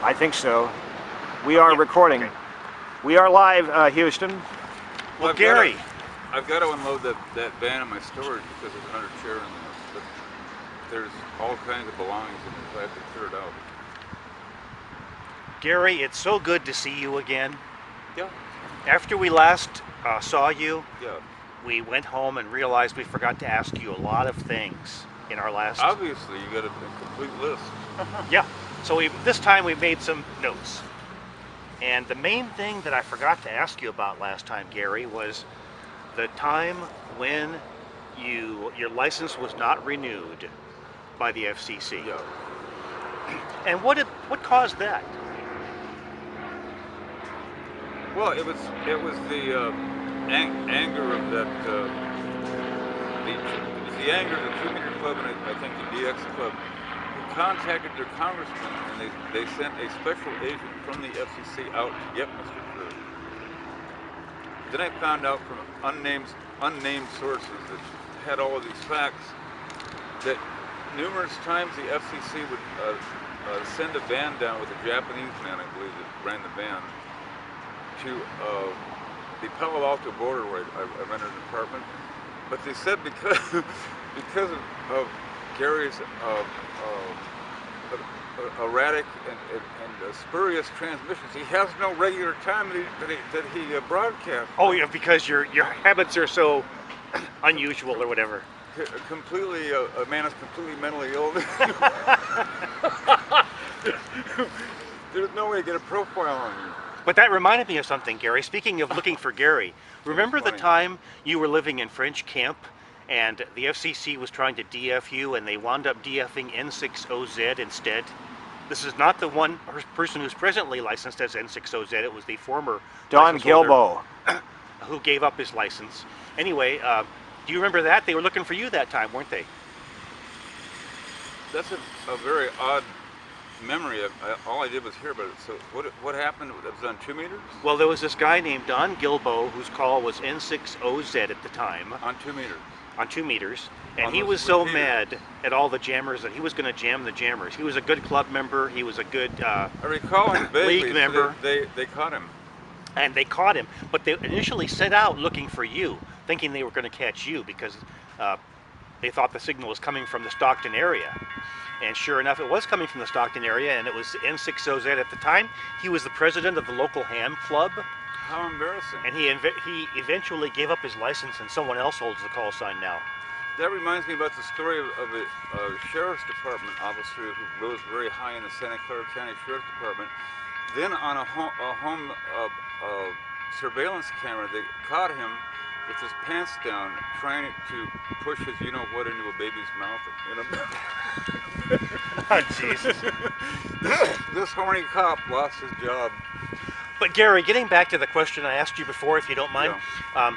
I think so. We are recording. Okay. We are live, Houston. Well, Gary, I've got to unload that van in my storage because there's another chair in there. But there's all kinds of belongings in there, so I have to clear it out. Gary, it's so good to see you again. Yeah. After we last saw you, Yeah. we went home and realized we forgot to ask you a lot of things in our last... Obviously, you got a complete list. Yeah. So this time we made some notes. And the main thing that I forgot to ask you about last time, Gary, was the time when your license was not renewed by the FCC. Yeah. And what caused that? Well, it was the anger of that the anger of the 2 Meter Club and I think the DX Club, who contacted their congressman and they sent a special agent from the FCC out to get Mr. Kerr. Then I found out from unnamed sources that had all of these facts that numerous times the FCC would send a van down with a Japanese man, I believe, that ran the van, to the Palo Alto border where I rented an apartment. But they said because of Gary's erratic and spurious transmissions, he has no regular time that he broadcasts. Oh yeah, because your habits are so unusual or whatever. Completely, a man is completely mentally ill. There's no way to get a profile on you. But that reminded me of something, Gary. Speaking of looking for Gary, remember the time you were living in French Camp and the FCC was trying to DF you and they wound up DFing N60Z instead? This is not the one person who's presently licensed as N60Z. It was the former Don Gilbo, who gave up his license. Anyway, do you remember that? They were looking for you that time, weren't they? That's a very odd memory. All I did was hear about it. So what happened? It was on 2 meters? Well, there was this guy named Don Gilbo whose call was N60Z at the time. On 2 meters? On 2 meters. And he was so mad at all the jammers that he was going to jam the jammers. He was a good club member. He was a good I recall him vaguely, league member. So they caught him. And they caught him. But they initially set out looking for you, thinking they were going to catch you because they thought the signal was coming from the Stockton area. And sure enough, it was coming from the Stockton area, and it was N60Z at the time. He was the president of the local ham club. How embarrassing. And he eventually gave up his license, and someone else holds the call sign now. That reminds me about the story of a Sheriff's Department officer who rose very high in the Santa Clara County Sheriff's Department. Then on a home surveillance camera, they caught him with his pants down, trying to push his you-know-what into a baby's mouth. Oh, Jesus. This horny cop lost his job. But Gary, getting back to the question I asked you before, if you don't mind, yeah.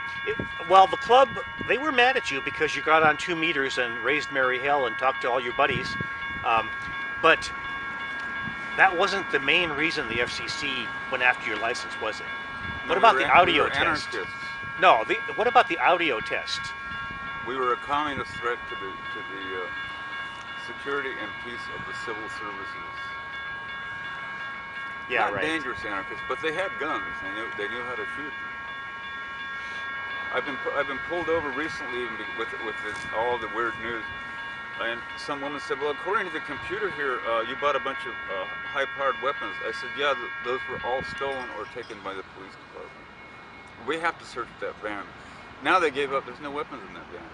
Well, the club, they were mad at you because you got on 2 meters and raised Mary Hell and talked to all your buddies. But that wasn't the main reason the FCC went after your license, was it? What about the audio test? No, what about the audio test? We were a communist threat to the security and peace of the civil services. Yeah, Not right. dangerous anarchists, but they had guns. They knew how to shoot. I've been pulled over recently with all the weird news, and some woman said, "Well, according to the computer here, you bought a bunch of high-powered weapons." I said, "Yeah, those were all stolen or taken by the police department. We have to search that van." Now they gave up. There's no weapons in that van.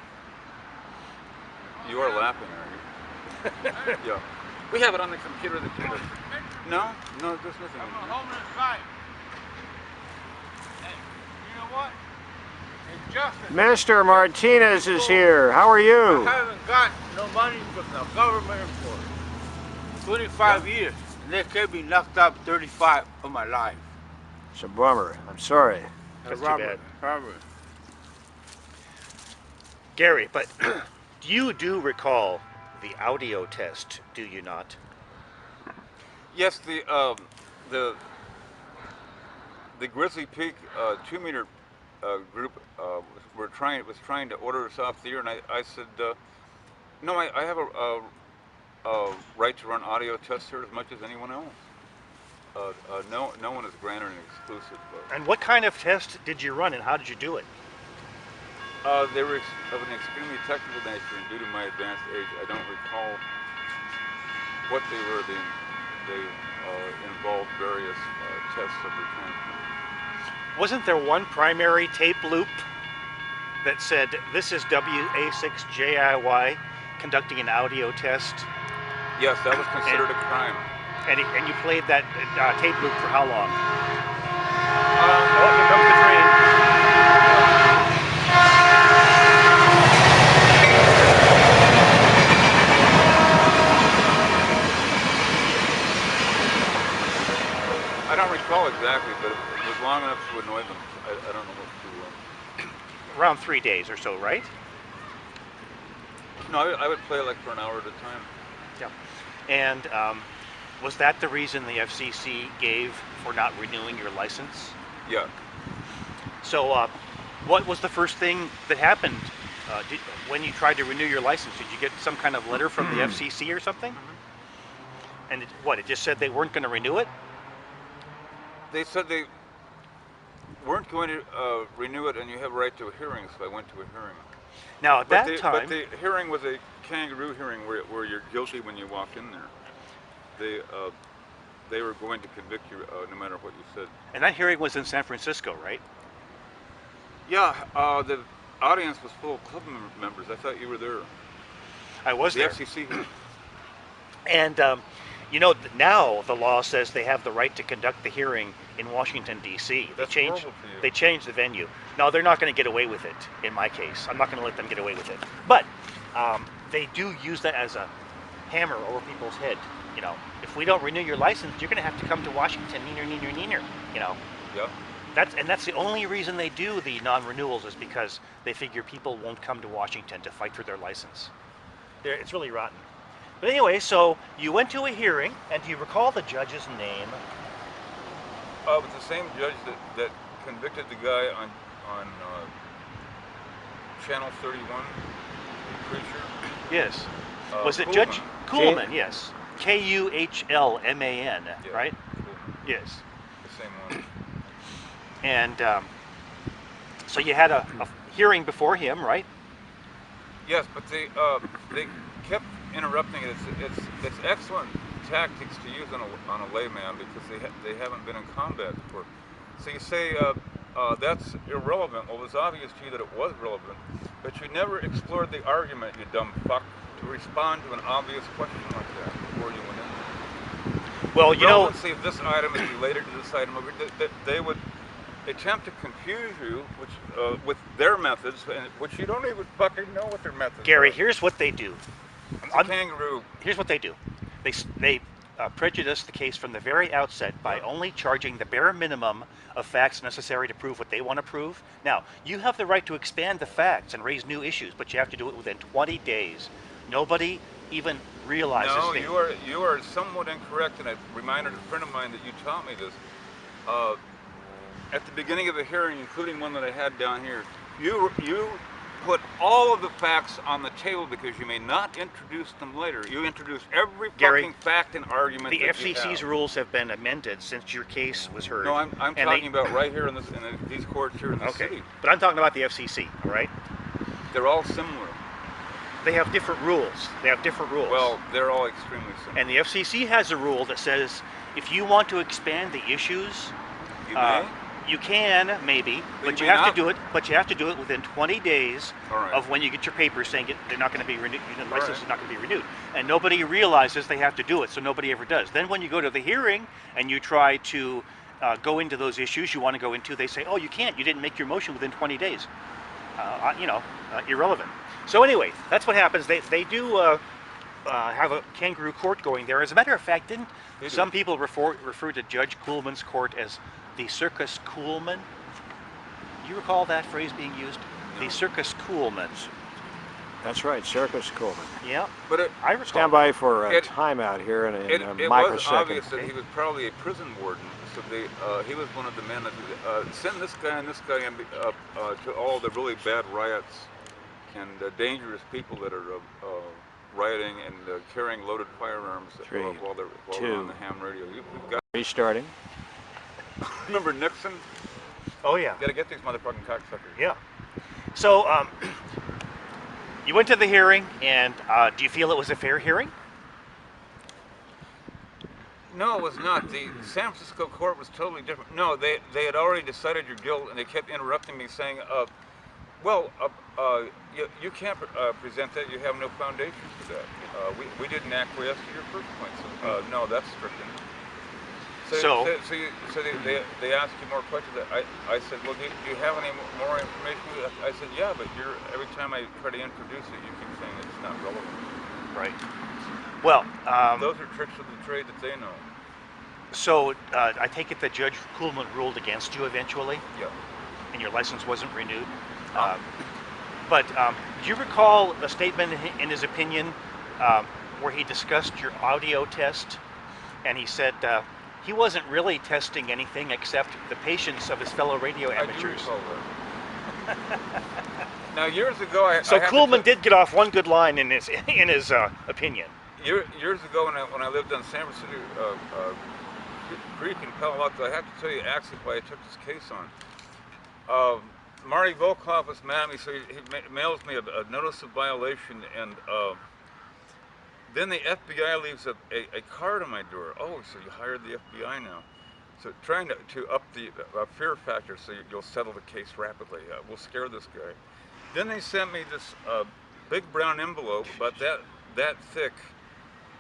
You are laughing, are you? Yeah. We have it on the computer. No, there's nothing. I'm a homeless guy. Hey, you know what? Injustice. Mr. Martinez is here. How are you? I haven't got no money from the government for 25 years. And they kept me locked up 35 of my life. It's a bummer. I'm sorry. That's too bad. Robert. Gary, but you do recall the audio test, do you not? Yes, the Grizzly Peak 2 meter group was trying to order us off the air, and I said, no, I have a right to run audio tests here as much as anyone else. no one is granted an exclusive. And what kind of test did you run, and how did you do it? They were of an extremely technical nature, and due to my advanced age, I don't recall what they were. They involved various tests of retransmission. Wasn't there one primary tape loop that said, "This is WA6JIY conducting an audio test"? Yes, that was considered a crime. And you played that tape loop for how long? Oh, here comes the train. I don't recall exactly, but it was long enough to annoy them. I don't know what to do. Around 3 days or so, right? No, I would play like for an hour at a time. Yeah. And was that the reason the FCC gave for not renewing your license? Yeah. So what was the first thing that happened when you tried to renew your license? Did you get some kind of letter from the FCC or something? And it just said they weren't going to renew it? They said they weren't going to renew it, and you have a right to a hearing, so I went to a hearing. Now at But that the hearing was a kangaroo hearing where you're guilty when you walk in there. They were going to convict you no matter what you said. And that hearing was in San Francisco, right? Yeah, the audience was full of club members. I thought you were there. I was The there. FCC hearing. And you know, now the law says they have the right to conduct the hearing in Washington, D.C. That's They horrible for you. changed the venue. No, they're not going to get away with it, in my case. I'm not going to let them get away with it. But they do use that as a hammer over people's head. You know, if we don't renew your license, you're going to have to come to Washington, neener. You know, Yeah. that's the only reason they do the non-renewals, is because they figure people won't come to Washington to fight for their license. It's really rotten. But anyway, so you went to a hearing, and do you recall the judge's name? It was the same judge that convicted the guy on Channel 31, Preacher. Yes. Was it Kuhlman. Judge Kuhlman? Yes. Kuhlman, Yeah, right? Kuhlman. Yes. The same one. And so you had a hearing before him, right? Yes, but they kept interrupting it. It's excellent tactics to use on a layman because they haven't been in combat before. So you say that's irrelevant. Well, it was obvious to you that it was relevant, but you never explored the argument, you dumb fuck, to respond to an obvious question like that before you went in. Well, you know, Relevancy of this item is related to this item. They would attempt to confuse you, with their methods, which you don't even fucking know what their methods Gary, are. here's what they do. It's a kangaroo. Here's what they do. They prejudice the case from the very outset by only charging the bare minimum of facts necessary to prove what they want to prove. Now, you have the right to expand the facts and raise new issues, but you have to do it within 20 days. Nobody even realizes. No, you are somewhat incorrect, and I reminded a friend of mine that you taught me this. At the beginning of the hearing, including one that I had down here, you put all of the facts on the table because you may not introduce them later. You introduce every Gary, fucking fact and argument. The that you FCC's have. rules have been amended since your case was heard. No, I'm And talking about right here in these courts here in the Okay, city. but I'm talking about the FCC, all right? They're all similar. They have different rules. Well, they're all extremely similar. And the FCC has a rule that says if you want to expand the issues, You may? you can maybe, but you you may have not. to do it. But you have to do it within 20 days All right. of when you get your papers saying they're not going to be renewed. The license right. is not going to be renewed, and nobody realizes they have to do it, so nobody ever does. Then when you go to the hearing and you try to go into those issues you want to go into, they say, "Oh, you can't. You didn't make your motion within 20 days." Irrelevant. So anyway, that's what happens. They do have a kangaroo court going there. As a matter of fact, didn't They do. some people refer to Judge Kuhlman's court as the Circus Kuhlman? Do you recall that phrase being used? No. The Circus Kuhlman. That's right, Circus Coleman. Yeah, But I recall. Stand by for a It- timeout here in it a was microsecond. obvious that he was probably a prison warden. So he was one of the men that send this guy and this guy to all the really bad riots and dangerous people that are rioting and carrying loaded firearms while they're on the ham radio. We've got Restarting. Remember Nixon? Oh yeah. You gotta get these motherfucking cocksuckers. Yeah. So you went to the hearing, and do you feel it was a fair hearing? No, it was not. The San Francisco court was totally different. No, they had already decided your guilt, and they kept interrupting me, saying, "Well, you can't present that. You have no foundation for that. We didn't acquiesce to your first point. So no, that's stricken." So they asked you more questions. I said, "Well, do you have any more information?" I said, "Yeah, but every time I try to introduce it, you keep saying it's not relevant." Right. Well, those are tricks of the trade that they know. So I take it that Judge Kuhlman ruled against you eventually, Yeah. and your license wasn't renewed. But do you recall a statement in his opinion where he discussed your audio test, and he said he wasn't really testing anything except the patience of his fellow radio amateurs? I do recall that. Now, years ago, So Kuhlman did get off one good line in his opinion. Years ago, when I lived on San Francisco Creek in Palo Alto, I have to tell you actually why I took this case on. Marty Volkov was mad at me, so he mails me a notice of violation, and then the FBI leaves a card on my door. Oh, so you hired the FBI now. So trying to up the fear factor so you'll settle the case rapidly. We'll scare this guy. Then they sent me this big brown envelope about that thick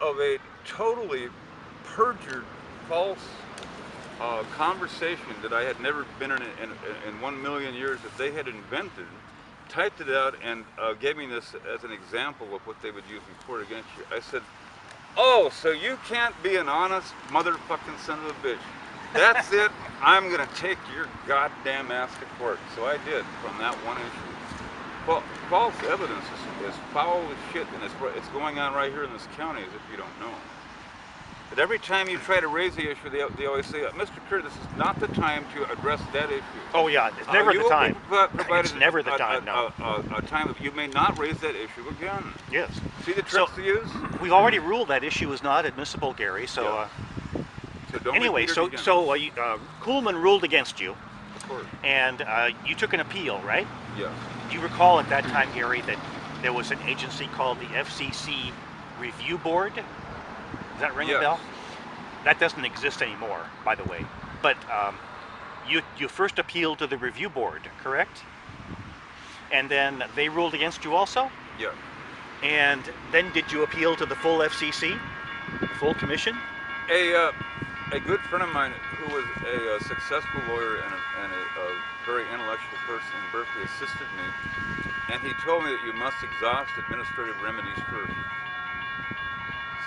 of a totally perjured, false conversation that I had never been in 1 million years that they had invented, typed it out, and gave me this as an example of what they would use in court against you. I said, "Oh, so you can't be an honest motherfucking son of a bitch. That's it. I'm gonna take your goddamn ass to court." So I did, from that one issue. Well, false evidence is foul as shit, and it's going on right here in this county, as if you don't know. But every time you try to raise the issue, they always say, "Mr. Kerr, this is not the time to address that issue." Oh yeah, it's never the time. It's never the time. No. A time that you may not raise that issue again. Yes. See the tricks to use? We already ruled that issue is not admissible, Gary. So. Yeah. So don't anyway, repeat it so again. Kuhlman ruled against you, Of course. and you took an appeal, right? Yes. Do you recall at that time, Gary, that there was an agency called the FCC Review Board? Does that ring a bell? That doesn't exist anymore, by the way. But you first appealed to the Review Board, correct? And then they ruled against you also? Yeah. And then did you appeal to the full FCC, the full commission? A good friend of mine who was a successful lawyer and a very intellectual person in Berkeley assisted me, and he told me that you must exhaust administrative remedies first.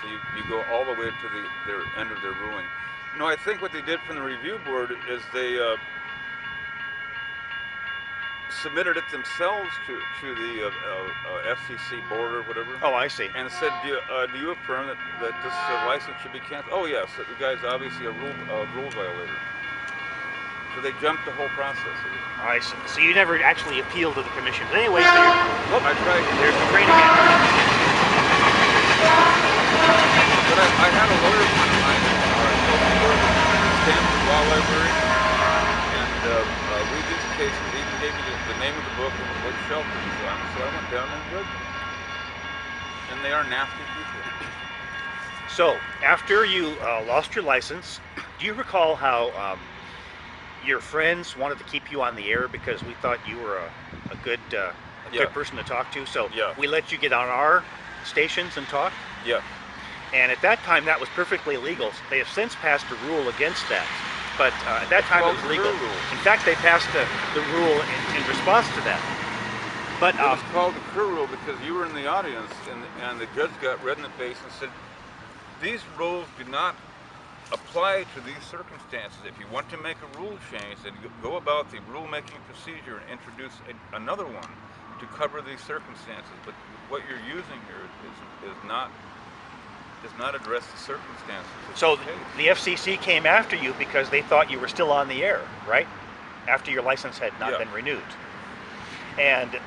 So you go all the way to their end of their ruling. No, I think what they did from the review board is they submitted it themselves to the FCC board or whatever. Oh, I see. And said, do you affirm that this license should be canceled? Oh yes, that the guy's obviously a rule violator. So they jumped the whole process. I see. So you never actually appealed to the commission. But anyway, I tried. There's the train again. But I had a lawyer friend of mine who worked at Stanford Law Library, and read these cases. He even gave me the name of the book and what shelf it was on. So I went down and read them. And they are nasty people. So after you lost your license, do you recall how your friends wanted to keep you on the air because we thought you were a good person to talk to? So we let you get on our stations and talk? Yeah. And at that time, that was perfectly legal. They have since passed a rule against that. But at that time, it was legal. In fact, they passed the rule in response to that. But it was called the Kerr rule because you were in the audience, and the judge got red in the face and said, "These rules do not apply to these circumstances. If you want to make a rule change, then go about the rule-making procedure and introduce another one to cover these circumstances. But what you're using here does not address the circumstances." So the FCC came after you because they thought you were still on the air, right? After your license had not been renewed. And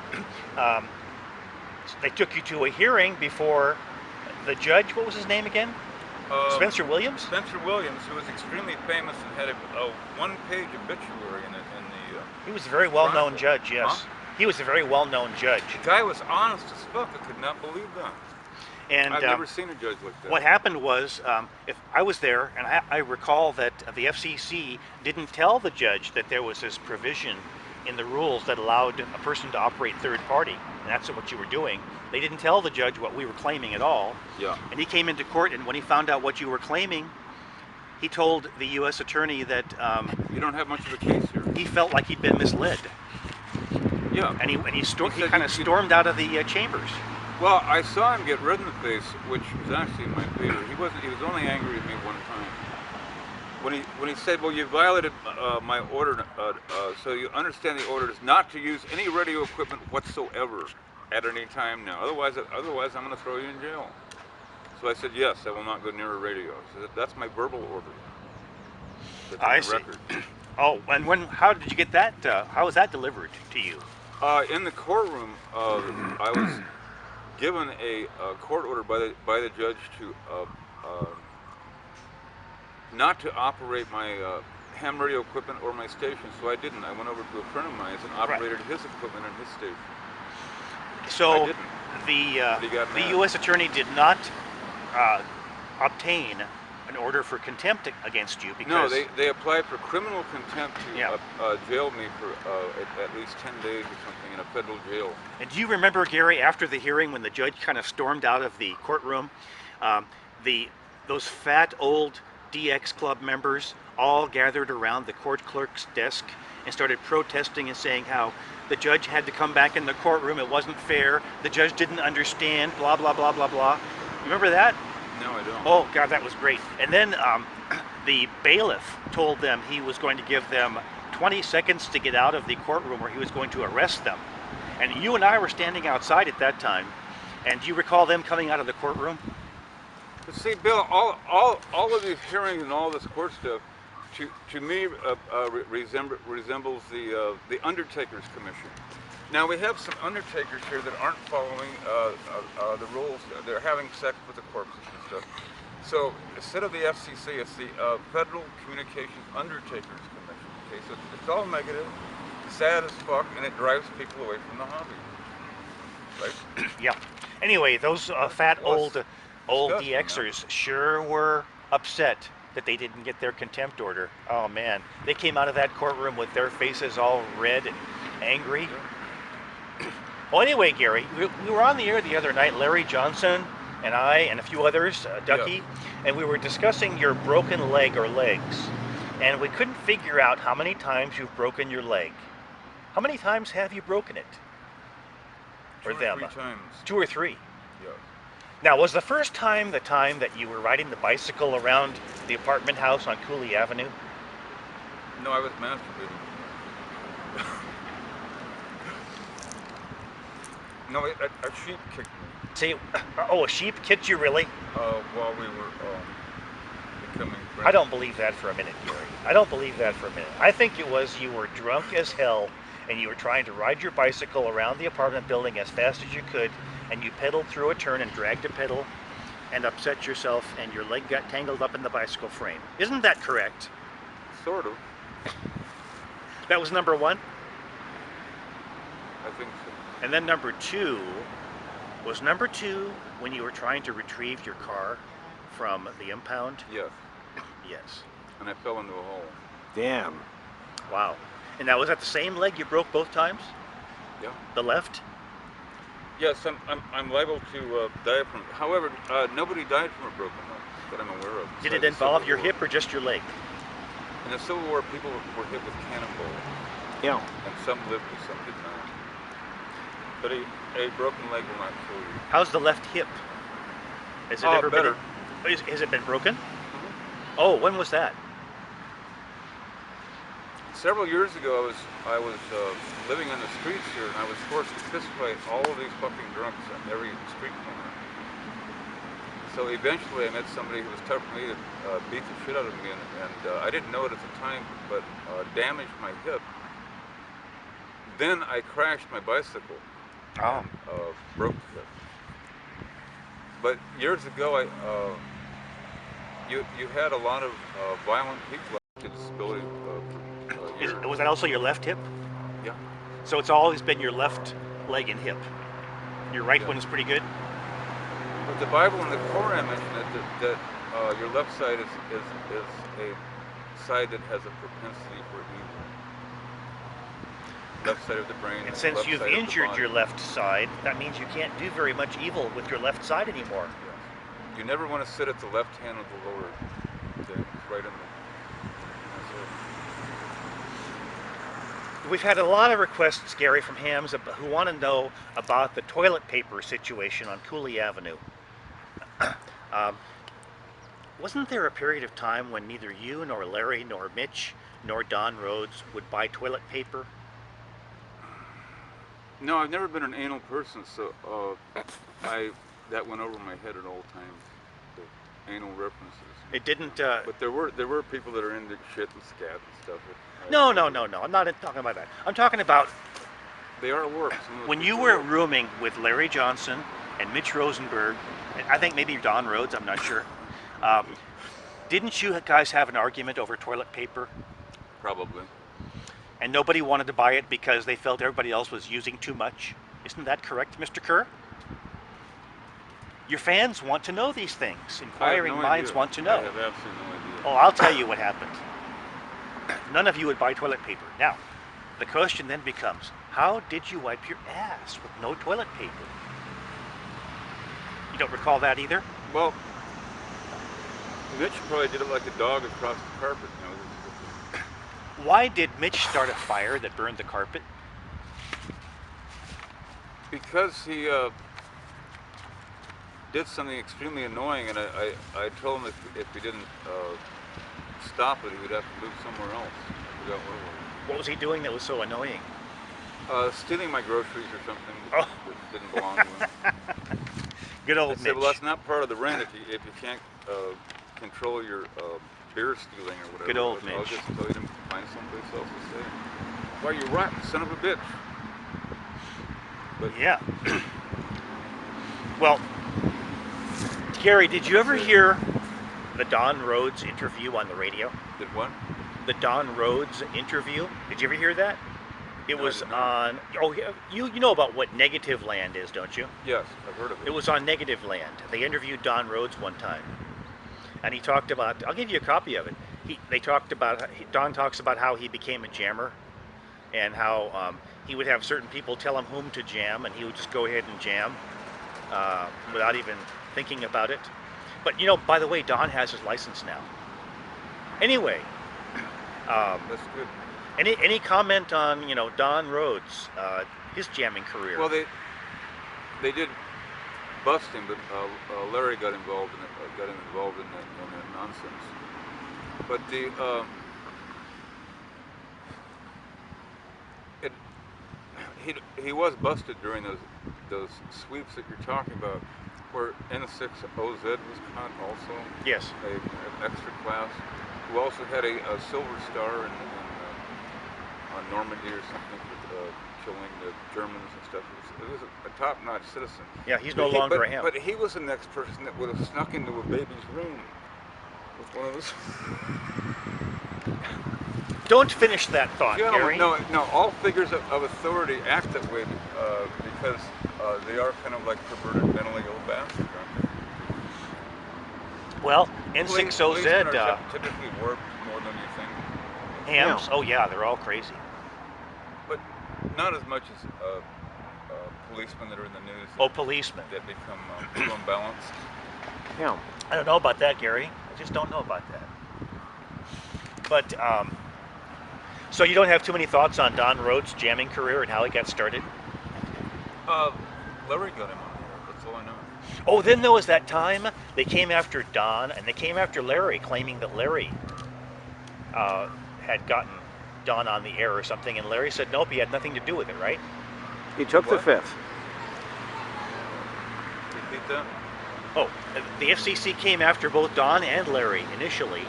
they took you to a hearing before the judge. What was his name again? Spencer Williams? Spencer Williams, who was extremely famous and had a one-page obituary in the He was a very well-known Chronicle. judge, yes. Huh? He was a very well-known judge. The guy was honest as fuck. I could not believe that. And I've never seen a judge like that. what happened was, if I was there, and I recall that the FCC didn't tell the judge that there was this provision in the rules that allowed a person to operate third party, and that's what you were doing. They didn't tell the judge what we were claiming at all. Yeah. And he came into court, and when he found out what you were claiming, he told the U.S. attorney that You don't have much of a case here. he felt like he'd been misled, Yeah. and he said kind of you- stormed out of the chambers. Well, I saw him get red in the face, which was actually in my favor. He wasn't. He was only angry at me one time. When he said, "Well, you violated my order, so you understand the order is not to use any radio equipment whatsoever at any time now. Otherwise, I'm going to throw you in jail." So I said, "Yes, I will not go near a radio." So that's my verbal order. That's on I the see. record. Oh, and how did you get that? How was that delivered to you? In the courtroom, I was given a court order by the judge to not to operate my ham radio equipment or my station, so I didn't. I went over to a friend of mine and operated his equipment and his station. So I didn't. He got the mad. U.S. attorney did not obtain an order for contempt against you because No, they applied for criminal contempt to Yeah. jail me for at least 10 days or something in a federal jail. And do you remember, Gary, after the hearing when the judge kind of stormed out of the courtroom, those fat old DX Club members all gathered around the court clerk's desk and started protesting and saying how the judge had to come back in the courtroom, it wasn't fair, the judge didn't understand, blah, blah, blah, blah, blah. Remember that? No, I don't. Oh, God, that was great. And then the bailiff told them he was going to give them 20 seconds to get out of the courtroom or he was going to arrest them. And you and I were standing outside at that time. And do you recall them coming out of the courtroom? But see, Bill, all of these hearings and all this court stuff, to me, resembles the Undertakers Commission. Now we have some undertakers here that aren't following the rules. They're having sex with the corpses and stuff. So instead of the FCC, it's the Federal Communications Undertakers Commission. Okay, so it's all negative, sad as fuck, and it drives people away from the hobby. Right? Yeah. Anyway, those fat Well, old disgusting, DXers sure were upset that they didn't get their contempt order. Oh man, they came out of that courtroom with their faces all red and angry. Well, anyway, Gary, we were on the air the other night, Larry Johnson and I and a few others, Ducky, and we were discussing your broken leg or legs, and we couldn't figure out how many times you've broken your leg. How many times have you broken it? Two or them? 3 times. 2 or 3. Yeah. Now, was the first time the time that you were riding the bicycle around the apartment house on Cooley Avenue? No, I was masturbating. No, a sheep kicked me Say, oh, a sheep kicked you, really? while we were becoming friends. I don't believe that for a minute, Gary. I don't believe that for a minute. I think it was you were drunk as hell and you were trying to ride your bicycle around the apartment building as fast as you could, and you pedaled through a turn and dragged a pedal and upset yourself, and your leg got tangled up in the bicycle frame. Isn't that correct? Sort of. That was number 1. I think so. And then number 2, was number 2 when you were trying to retrieve your car from the impound? Yes. Yes. And I fell into a hole. Damn. Wow. And that was at the same leg you broke both times? Yeah. The left? Yes, I'm liable to die from. However, nobody died from a broken leg that I'm aware of. Did it besides the involve Civil your War. hip or just your leg? In the Civil War, people were hit with cannonballs, Yeah. and some lived and some did not. But a broken leg will not kill you. How's the left hip? Has it Oh, ever better. been? Has it been broken? Oh, when was that? Several years ago, I was living on the streets here, and I was forced to fistfight all of these fucking drunks on every street corner. So eventually, I met somebody who was tough for me to beat the shit out of me, and I didn't know it at the time, but damaged my hip. Then I crashed my bicycle. Oh. Broke the hip. But years ago, you had a lot of violent people with disability for years. Was that also your left hip? Yeah. So it's always been your left leg and hip. Your right Yeah. one is pretty good? But the Bible and the Quran mention that your left side is a side that has a propensity for evil. Left side of the brain. And since left you've side of the injured body. your left side, that means you can't do very much evil with your left side anymore. Yes. You never want to sit at the left hand of the Lord. Okay? It's right in the. We've had a lot of requests, Gary, from hams who want to know about the toilet paper situation on Cooley Avenue. Wasn't there a period of time when neither you nor Larry nor Mitch nor Don Rhodes would buy toilet paper? No, I've never been an anal person, so that went over my head at all times. The anal references. It didn't. But there were people that are into shit and scat and stuff. No. I'm not talking about that. I'm talking about They are warped. when you were rooming with Larry Johnson and Mitch Rosenberg, and I think maybe Don Rhodes. I'm not sure. Didn't you guys have an argument over toilet paper? Probably. And nobody wanted to buy it because they felt everybody else was using too much. Isn't that correct, Mr. Kerr? Your fans want to know these things. Inquiring minds want to know. I have absolutely no idea. Oh, I'll tell you what happened. None of you would buy toilet paper. Now, the question then becomes, how did you wipe your ass with no toilet paper? You don't recall that either? Well, Mitch probably did it like a dog across the carpet. You know. Why did Mitch start a fire that burned the carpet? Because he did something extremely annoying, and I told him if he didn't stop it, he would have to move somewhere else. I forgot what it was. What was he doing that was so annoying? Stealing my groceries or something Oh. that didn't belong to him. Good I old said, Mitch. well, that's not part of the rent if you can't control your beer stealing or whatever. Good old I'll Mitch. just tell you to find someplace else to stay. Why, you rotten son of a bitch. But Yeah. Well, Gary, did you ever hear the Don Rhodes interview on the radio? did what? The Don Rhodes interview? Did you ever hear that? It No, I was did not. on. Oh, you know about what Negative Land is, don't you? Yes, I've heard of it. It was on Negative Land. They interviewed Don Rhodes one time, and he talked about. I'll give you a copy of it. They talked about. Don talks about how he became a jammer, and how he would have certain people tell him whom to jam, and he would just go ahead and jam without even thinking about it. But you know, by the way, Don has his license now. Anyway, That's good. any comment on Don Rhodes, his jamming career? Well, they did bust him, but Larry got involved in it. Got him involved in that nonsense. But he was busted during those sweeps that you're talking about, where N6OZ was caught also. Yes. An extra class, who also had a silver star on Normandy or something for killing the Germans and stuff. It was a top-notch citizen. Yeah, he's no longer a ham. But he was the next person that would have snuck into a baby's room with one of those. Don't finish that thought, Gary. No. All figures of authority act that way because they are kind of like perverted, mentally ill bastards, aren't they? Well, Policemen N6OZ are typically warped more than you think, hams. Oh yeah, they're all crazy. but not as much as policemen that are in the news. Oh, policemen. That become too unbalanced. Yeah. I don't know about that, Gary. I just don't know about that. But so you don't have too many thoughts on Don Rhodes' jamming career and how he got started? Larry got him on here. That's all I know. Oh, then there was that time they came after Don and they came after Larry, claiming that Larry had gotten Don on the air or something, and Larry said nope, he had nothing to do with it, right? He took the What? fifth. Repeat that. Oh, the FCC came after both Don and Larry initially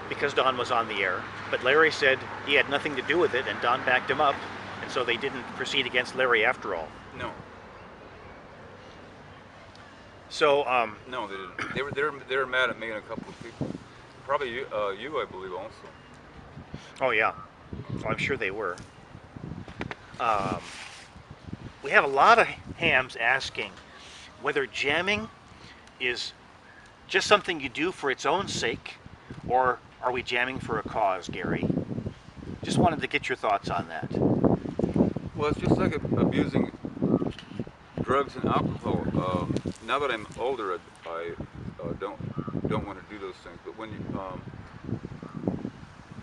because Don was on the air, but Larry said he had nothing to do with it, and Don backed him up, and so they didn't proceed against Larry after all. No. So, No, they didn't. They were mad at me and a couple of people. Probably you, I believe, also. oh yeah, well, I'm sure they were. Um, we have a lot of hams asking whether jamming is just something you do for its own sake, or are we jamming for a cause, Gary? Just wanted to get your thoughts on that. Well, it's just like abusing drugs and alcohol. Now that I'm older, I don't want to do those things. But when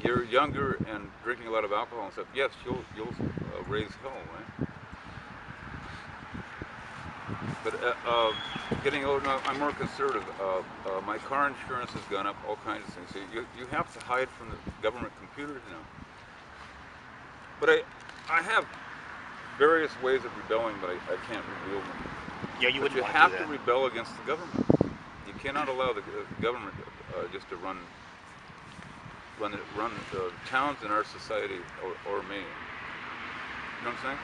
you're younger and drinking a lot of alcohol and stuff, yes, you'll raise hell, right? But getting older now, I'm more conservative. My car insurance has gone up, all kinds of things. So you have to hide from the government computers now. But I have various ways of rebelling, but I can't reveal them. Yeah, you But wouldn't you want have to do to that. rebel against the government. You cannot allow the government just to run the towns in our society or me. You know what I'm saying?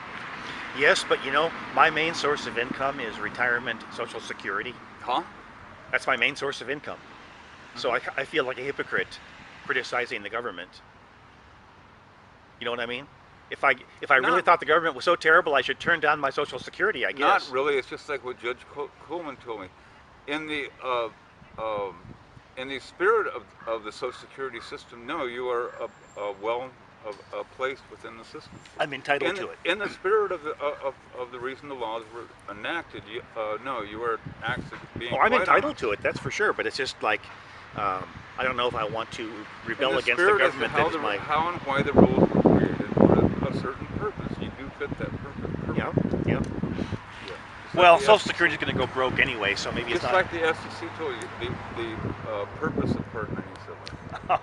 Yes, but you know, my main source of income is retirement Social Security. Huh? That's my main source of income. So I feel like a hypocrite criticizing the government. You know what I mean? If I really thought the government was so terrible, I should turn down my Social Security, I guess. Not really. It's just like what Judge Coleman told me. In the spirit of the Social Security system, no, you are placed within the system. I'm entitled to it. In the spirit of the reason the laws were enacted, no, you are actually being. Oh, I'm entitled to it, that's for sure. But it's just like I don't know if I want to rebel against the government. That is my how and why the rules were created for a certain purpose. You do fit that purpose. yeah, yeah. Yeah. Well, Like the Social Security is going to go broke anyway, so maybe it's Just not. like the FCC told you, the purpose of Part 97. Oh,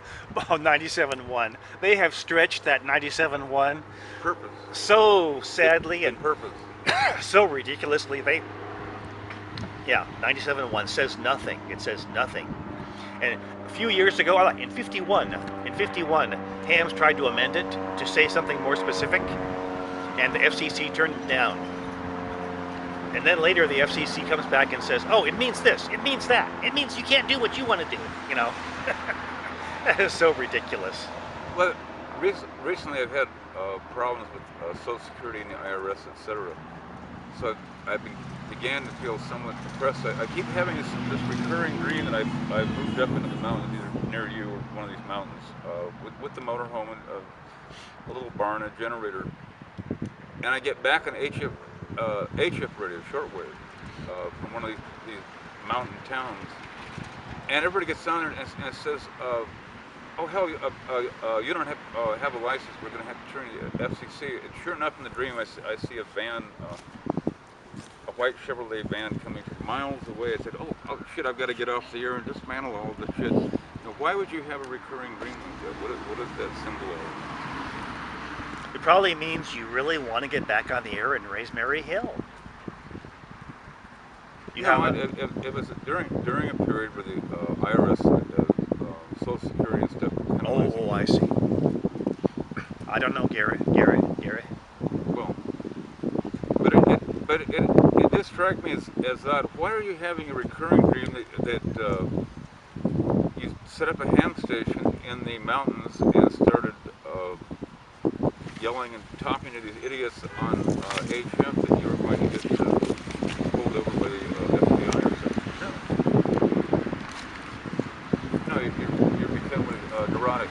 97.1. They have stretched that 97.1 Purpose. so sadly And purpose. so ridiculously. 97.1 says nothing. It says nothing. And a few years ago, in 51, Hams tried to amend it to say something more specific, and the FCC turned it down. And then later the FCC comes back and says, oh, it means this, it means that, it means you can't do what you want to do, you know. That is so ridiculous. Well, recently I've had problems with Social Security and the IRS, etc. So I began to feel somewhat depressed. I keep having this recurring dream that I've moved up into the mountains, either near you or one of these mountains, with the motorhome and a little barn, a generator. And I get back on HF radio, shortwave, from one of these mountain towns, and everybody gets down there and it says, "Oh hell, you don't have a license. We're going to have to turn you to FCC." And sure enough, in the dream, I see a van, a white Chevrolet van coming from miles away. I said, "Oh shit, I've got to get off the air and dismantle all this shit." Now, why would you have a recurring dream like that? What is that symbolize? It probably means you really want to get back on the air and raise Mary Hill. It was during a period where the IRS, Social Security and stuff. Oh, I see. I don't know, Gary. Well, but it did strike me as odd. Why are you having a recurring dream that you set up a ham station in the mountains and started yelling and talking to these idiots on HF that you were going to get pulled over by the FBI or something? No, you're becoming neurotic.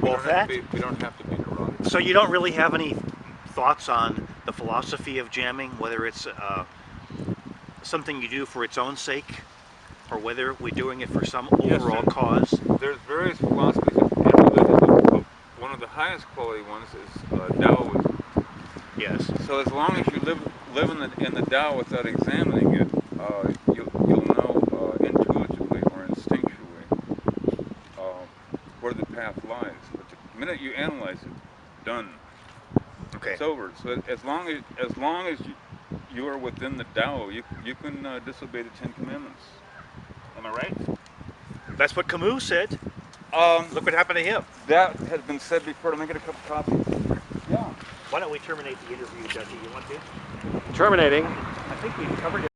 Well, We don't have to be neurotic. So you don't really have any thoughts on the philosophy of jamming, whether it's something you do for its own sake, or whether we're doing it for some overall cause? There's various philosophies in religion. One of the highest quality ones is Taoism. Yes. So as long as you live in the Tao without examining it, you'll know intuitively or instinctually where the path lies. But the minute you analyze it, done. Okay. It's over. So as long as you are within the Tao, you can disobey the Ten Commandments. Am I right? That's what Camus said. Look what happened to him. That has been said before. Let me get a cup of coffee. Yeah. Why don't we terminate the interview, Ducky? You want to? Terminating. I think we've covered it.